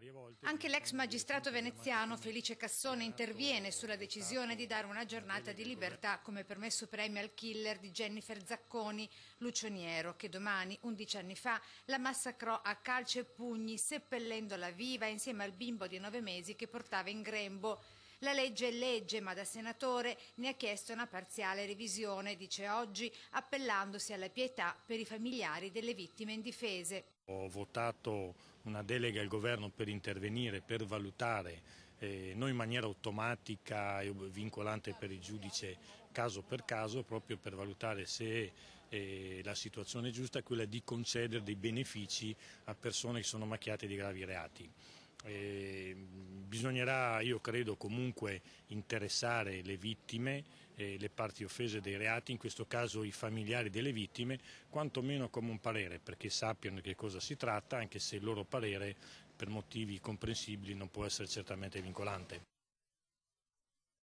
varie volte. Anche l'ex magistrato veneziano Felice Cassone interviene sulla decisione di dare una giornata di libertà come permesso premio al killer di Jennifer Zacconi, Lucio Niero, che domani, 11 anni fa, la massacrò a calci e pugni, seppellendola viva insieme al bimbo di 9 mesi che portava in grembo. La legge è legge, ma da senatore ne ha chiesto una parziale revisione, dice oggi, appellandosi alla pietà per i familiari delle vittime indifese. Ho votato una delega al governo per intervenire, per valutare, non in maniera automatica e vincolante per il giudice caso per caso, proprio per valutare se la situazione giusta è quella di concedere dei benefici a persone che sono macchiate di gravi reati. Bisognerà, io credo, comunque interessare le vittime, le parti offese dei reati, in questo caso i familiari delle vittime, quantomeno come un parere, perché sappiano di che cosa si tratta, anche se il loro parere per motivi comprensibili non può essere certamente vincolante.